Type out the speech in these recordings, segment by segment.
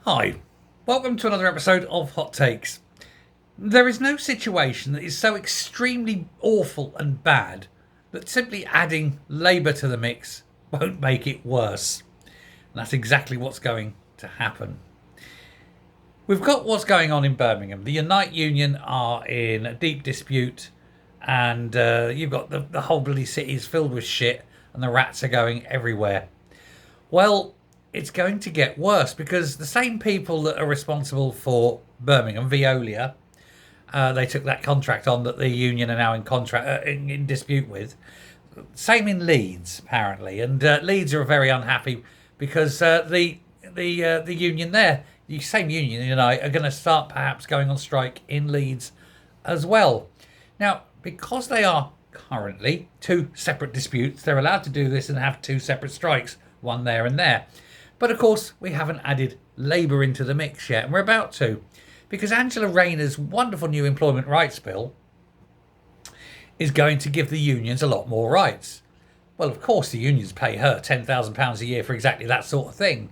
Hi, welcome to another episode of Hot Takes. There is no situation that is so extremely awful and bad that simply adding Labour to the mix won't make it worse. And that's exactly what's going to happen. We've got what's going on in Birmingham. The Unite Union are in a deep dispute, and you've got the whole bloody city is filled with shit, and the rats are going everywhere. Well, it's going to get worse because the same people that are responsible for Birmingham, Veolia, they took that contract on that the union are now in dispute with. Same in Leeds, apparently, and Leeds are very unhappy because the union there, the same union, are going to start perhaps going on strike in Leeds as well. Now, because they are currently two separate disputes, they're allowed to do this and have two separate strikes, one there and there. But of course, we haven't added Labour into the mix yet, and we're about to, because Angela Rayner's wonderful new employment rights bill is going to give the unions a lot more rights. Well, of course, the unions pay her £10,000 a year for exactly that sort of thing.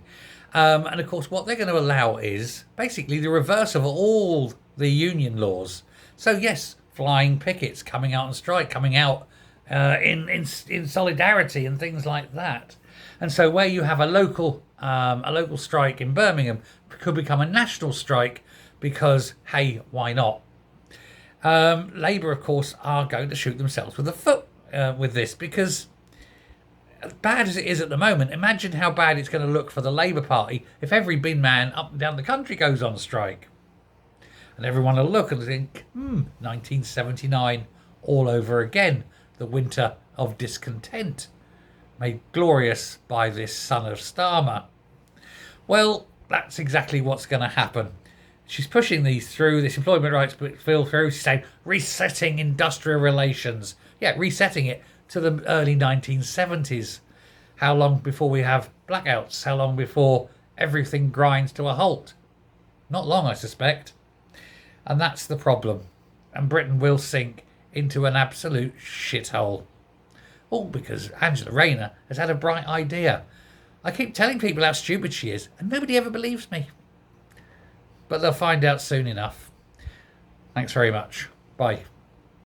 And of course, what they're going to allow is basically the reverse of all the union laws. So yes, flying pickets, coming out on strike, coming out in solidarity and things like that. And so where you have a local strike in Birmingham could become a national strike because, hey, why not? Labour, of course, are going to shoot themselves with the foot with this because, as bad as it is at the moment, imagine how bad it's going to look for the Labour Party if every bin man up and down the country goes on strike. And everyone will look and think, 1979 all over again, the winter of discontent, made glorious by this son of Starmer. Well, that's exactly what's going to happen. She's pushing these through, this employment rights bill through. She's saying resetting industrial relations. Yeah, resetting it to the early 1970s. How long before we have blackouts? How long before everything grinds to a halt? Not long, I suspect. And that's the problem. And Britain will sink into an absolute shithole. All because Angela Rayner has had a bright idea. I keep telling people how stupid she is, and nobody ever believes me. But they'll find out soon enough. Thanks very much. Bye.